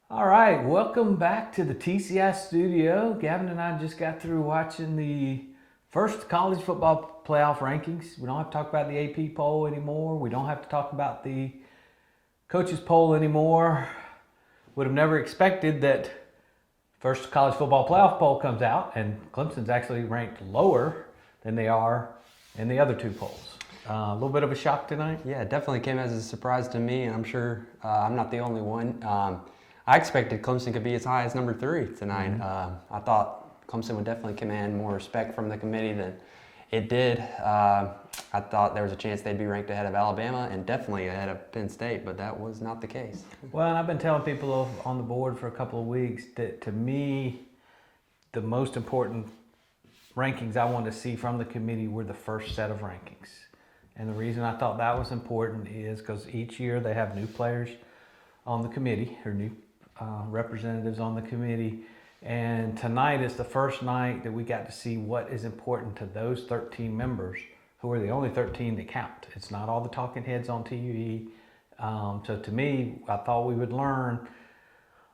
All right, welcome back to the TCI studio. Gavin and I just got through watching the first college football playoff rankings. We don't have to talk about the AP poll anymore. We don't have to talk about the coaches poll anymore. Would have never expected that first college football playoff poll comes out and Clemson's actually ranked lower than they are in the other two polls. A little bit of a shock tonight. Yeah, it definitely came as a surprise to me, and I'm sure I'm not the only one. I expected Clemson could be as high as number 3 tonight. I thought Clemson would definitely command more respect from the committee than it did. I thought there was a chance they'd be ranked ahead of Alabama and definitely ahead of Penn State, but that was not the case. Well, and I've been telling people on the board for a couple of weeks that to me, the most important rankings I wanted to see from the committee were the first set of rankings. And the reason I thought that was important is because each year they have new players on the committee, or new representatives on the committee. And tonight is the first night that we got to see what is important to those 13 members, who are the only 13 that count. It's not all the talking heads on TV. So to me, I thought we would learn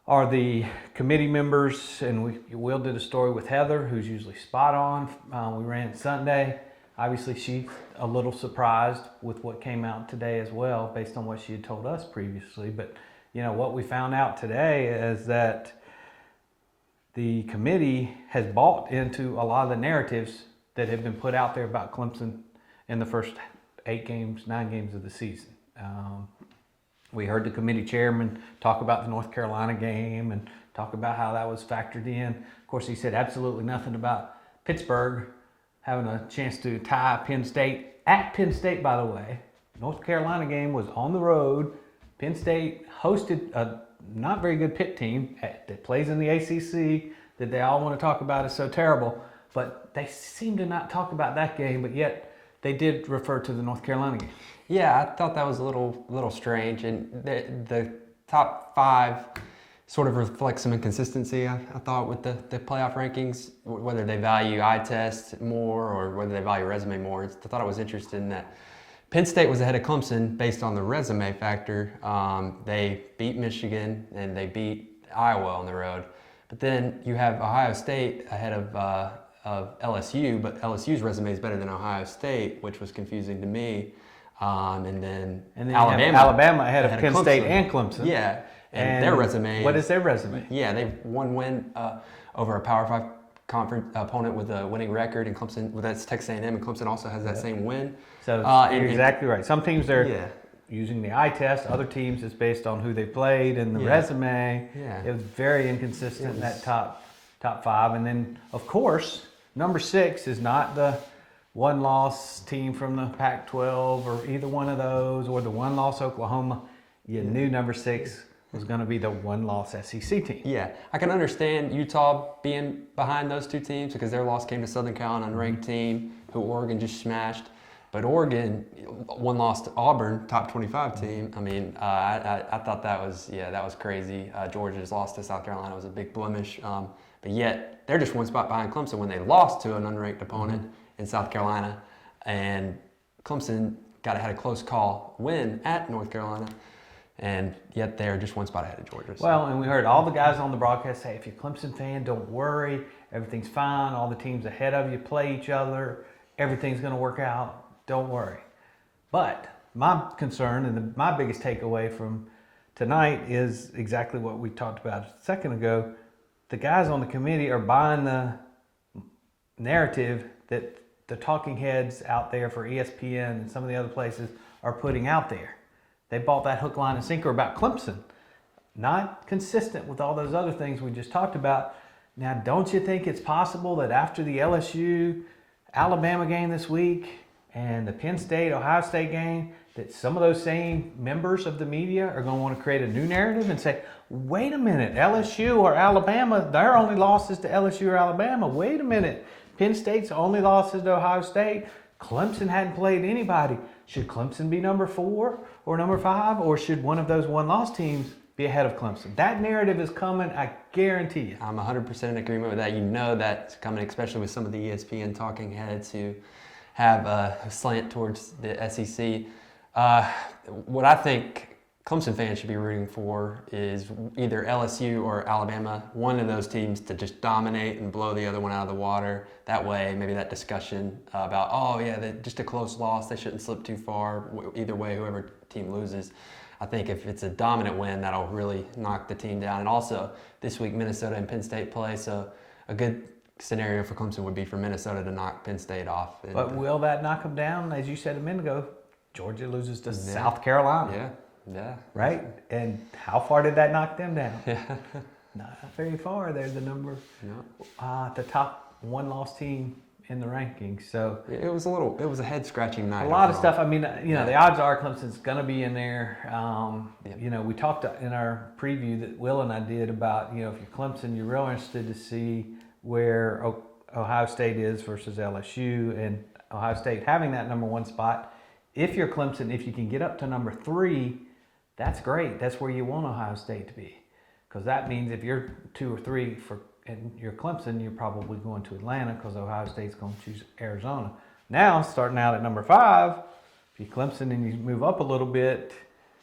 are the committee members, and Will did a story with Heather, who's usually spot on. We ran it Sunday. Obviously, she's a little surprised with what came out today as well, based on what she had told us previously. But you know, what we found out today is that the committee has bought into a lot of the narratives that have been put out there about Clemson in the first 9 games of the season. We heard the committee chairman talk about the North Carolina game and talk about how that was factored in. Of course, he said absolutely nothing about Pittsburgh having a chance to tie Penn State at Penn State, by the way. North Carolina game was on the road. Penn State hosted a not very good Pitt team that plays in the ACC that they all want to talk about is so terrible. But they seem to not talk about that game, but yet they did refer to the North Carolina game. Yeah, I thought that was a little strange, and the top 5 sort of reflects some inconsistency, I thought, with the playoff rankings, whether they value eye test more or whether they value resume more. I thought it was interesting that Penn State was ahead of Clemson based on the resume factor. They beat Michigan and they beat Iowa on the road. But then you have Ohio State ahead of LSU, but LSU's resume is better than Ohio State, which was confusing to me. And then Alabama ahead of Penn State and Clemson. Yeah, and their resume. What is their resume? Yeah, they've one win over a Power 5 conference opponent with a winning record, and Clemson, well, that's Texas A&M, and Clemson also has that same win. So you're exactly right. Some teams are using the eye test. Other teams it's based on who they played and the resume. Yeah. It was very inconsistent in that top 5. And then, of course, number 6 is not the one-loss team from the Pac-12 or either one of those, or the one-loss Oklahoma. You knew number 6 was going to be the one-loss SEC team. Yeah, I can understand Utah being behind those two teams because their loss came to Southern Cal, an unranked team who Oregon just smashed. But Oregon, one loss to Auburn, top 25 team. I mean, I thought that was crazy. Georgia's loss to South Carolina was a big blemish. But yet, they're just one spot behind Clemson when they lost to an unranked opponent in South Carolina. And Clemson had a close call win at North Carolina. And yet they're just one spot ahead of Georgia. So. Well, and we heard all the guys on the broadcast say, if you're a Clemson fan, don't worry. Everything's fine. All the teams ahead of you play each other. Everything's going to work out. Don't worry. But my concern and my biggest takeaway from tonight is exactly what we talked about a second ago. The guys on the committee are buying the narrative that the talking heads out there for ESPN and some of the other places are putting out there. They bought that hook, line, and sinker about Clemson. Not consistent with all those other things we just talked about. Now, don't you think it's possible that after the LSU-Alabama game this week and the Penn State-Ohio State game, that some of those same members of the media are going to want to create a new narrative and say, wait a minute, LSU or Alabama, their only losses to LSU or Alabama. Wait a minute, Penn State's only losses to Ohio State. Clemson hadn't played anybody. Should Clemson be number 4 or number 5, or should one of those one-loss teams be ahead of Clemson? That narrative is coming, I guarantee you. I'm 100% in agreement with that. You know that's coming, especially with some of the ESPN talking heads who have a slant towards the SEC. What I think Clemson fans should be rooting for is either LSU or Alabama, one of those teams to just dominate and blow the other one out of the water. That way, maybe that discussion about, oh yeah, just a close loss, they shouldn't slip too far. Either way, whoever team loses. I think if it's a dominant win, that'll really knock the team down. And also, this week Minnesota and Penn State play, so a good scenario for Clemson would be for Minnesota to knock Penn State off. And, But will that knock them down? As you said a minute ago, Georgia loses to South Carolina. Yeah. Right? And how far did that knock them down? Yeah. Not very far. They're the the top one-loss team in the rankings. So it was a head-scratching night. A lot of stuff. I mean, the odds are Clemson's going to be in there. We talked in our preview that Will and I did about, if you're Clemson, you're real interested to see where Ohio State is versus LSU, and Ohio State having that number 1 spot. If you're Clemson, if you can get up to number 3, that's great. That's where you want Ohio State to be, because that means if you're 2 or 3 and you're Clemson, you're probably going to Atlanta because Ohio State's going to choose Arizona. Now, starting out at number 5, if you're Clemson and you move up a little bit,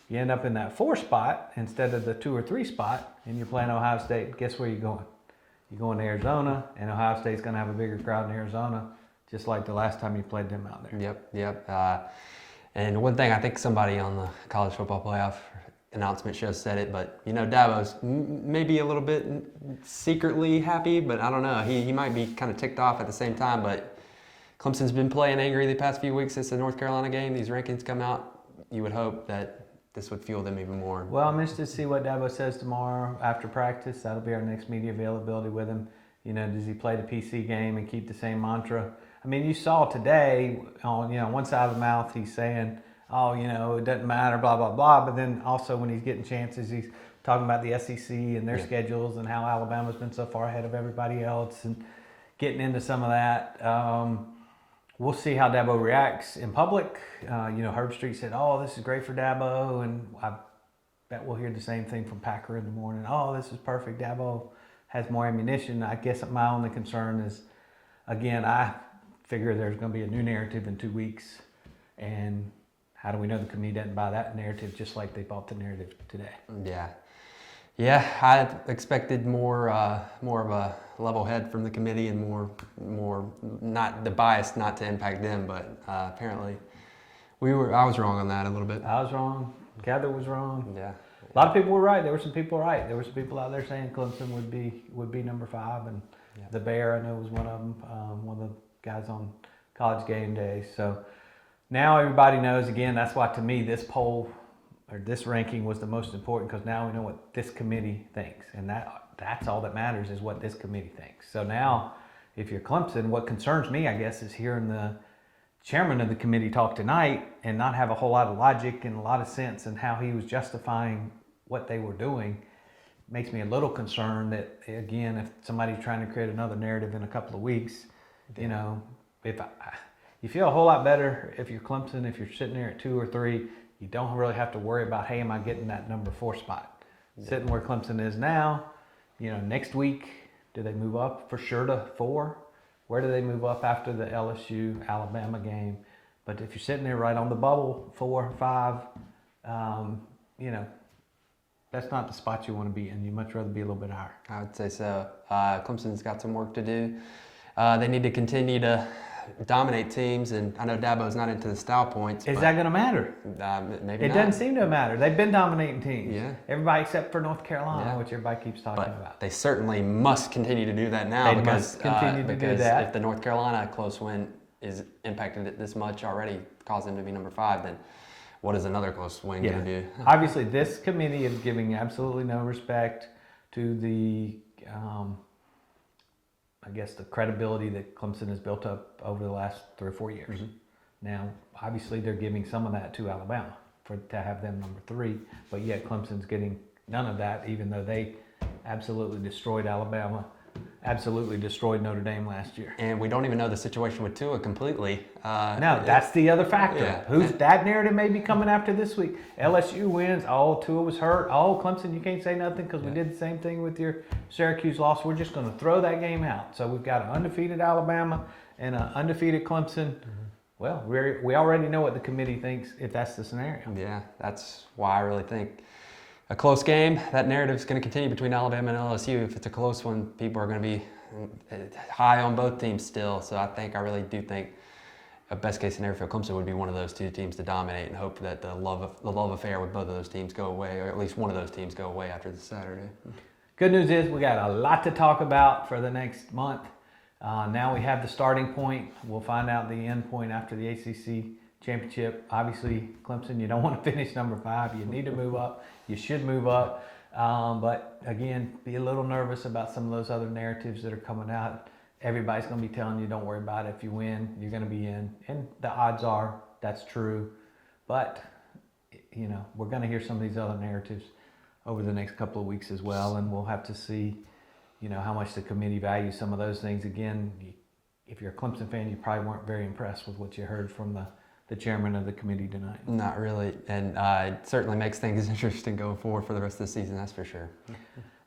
you end up in that 4 spot instead of the 2 or 3 spot, and you're playing Ohio State. Guess where you're going? You're going to Arizona, and Ohio State's going to have a bigger crowd in Arizona, just like the last time you played them out there. Yep. And one thing, I think somebody on the college football playoff announcement show said it, but Dabo's maybe a little bit secretly happy, but I don't know. He might be kind of ticked off at the same time, but Clemson's been playing angry the past few weeks since the North Carolina game. These rankings come out. You would hope that this would fuel them even more. Well, I'm interested to see what Dabo says tomorrow after practice. That'll be our next media availability with him. Does he play the PC game and keep the same mantra? I mean, you saw today on one side of the mouth he's saying, oh, it doesn't matter, blah, blah, blah. But then also when he's getting chances, he's talking about the SEC and their schedules and how Alabama's been so far ahead of everybody else and getting into some of that. We'll see how Dabo reacts in public. Herb Street said, oh, this is great for Dabo. And I bet we'll hear the same thing from Packer in the morning. Oh, this is perfect. Dabo has more ammunition. I guess my only concern is, again, I figure there's going to be a new narrative in 2 weeks. And how do we know the committee doesn't buy that narrative just like they bought the narrative today? Yeah, I expected more of a level head from the committee and more not the bias not to impact them, but apparently I was wrong on that a little bit. I was wrong. Gather was wrong. Yeah. A lot of people were right. There were some people right. There were some people out there saying Clemson would be number 5, and the Bear, I know, was one of them. One of the guys on College Game Day. So now everybody knows. Again, that's why to me this poll or this ranking was the most important, because now we know what this committee thinks, and that's all that matters is what this committee thinks. So now, if you're Clemson, what concerns me, I guess, is hearing the chairman of the committee talk tonight and not have a whole lot of logic and a lot of sense in how he was justifying what they were doing. Makes me a little concerned that, again, if somebody's trying to create another narrative in a couple of weeks, you feel a whole lot better if you're Clemson, if you're sitting there at 2 or 3. You don't really have to worry about, hey, am I getting that number 4 spot? Sitting where Clemson is now, next week, do they move up for sure to 4? Where do they move up after the LSU-Alabama game? But if you're sitting there right on the bubble, 4 or 5, that's not the spot you want to be in. You'd much rather be a little bit higher. I would say so. Clemson's got some work to do. They need to continue to dominate teams, and I know Dabo's not into the style points. Is that going to matter? Maybe it not. doesn't seem to matter. They've been dominating teams. Yeah. Everybody except for North Carolina, which everybody keeps talking about. They certainly must continue to do that now because if the North Carolina close win is impacted it this much already, caused them to be number 5, then what is another close win going to do? Obviously, this committee is giving absolutely no respect to the the credibility that Clemson has built up over the last 3 or 4 years. Mm-hmm. Now, obviously, they're giving some of that to Alabama to have them number 3, but yet Clemson's getting none of that, even though they absolutely destroyed Alabama, absolutely destroyed Notre Dame last year. And we don't even know the situation with Tua completely. No, that's the other factor. Yeah. That narrative may be coming after this week. LSU wins. Oh, Tua was hurt. Oh, Clemson, you can't say nothing because we did the same thing with your Syracuse loss. We're just going to throw that game out. So we've got an undefeated Alabama and an undefeated Clemson. Mm-hmm. well, we already know what the committee thinks if that's the scenario. Yeah, that's why I really think a close game, that narrative is going to continue between Alabama and LSU. If it's a close one, people are going to be high on both teams still. So I really do think a best case scenario for Clemson would be one of those two teams to dominate, and hope that the love affair with both of those teams go away, or at least one of those teams go away after this Saturday. Good news is we got a lot to talk about for the next month. Now we have the starting point. We'll find out the end point after the ACC championship. Obviously, Clemson, you don't want to finish number 5. You need to move up. You should move up. But again, be a little nervous about some of those other narratives that are coming out. Everybody's going to be telling you, don't worry about it. If you win, you're going to be in. And the odds are that's true. But, we're going to hear some of these other narratives over the next couple of weeks as well. And we'll have to see, how much the committee values some of those things. Again, if you're a Clemson fan, you probably weren't very impressed with what you heard from the chairman of the committee tonight. Not really. And it certainly makes things interesting going forward for the rest of the season, that's for sure.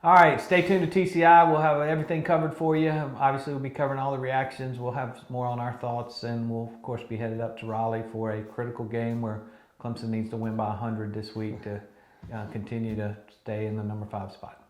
All right, stay tuned to TCI. We'll have everything covered for you. Obviously, we'll be covering all the reactions. We'll have more on our thoughts, and we'll, of course, be headed up to Raleigh for a critical game where Clemson needs to win by 100 this week to continue to stay in the number 5 spot.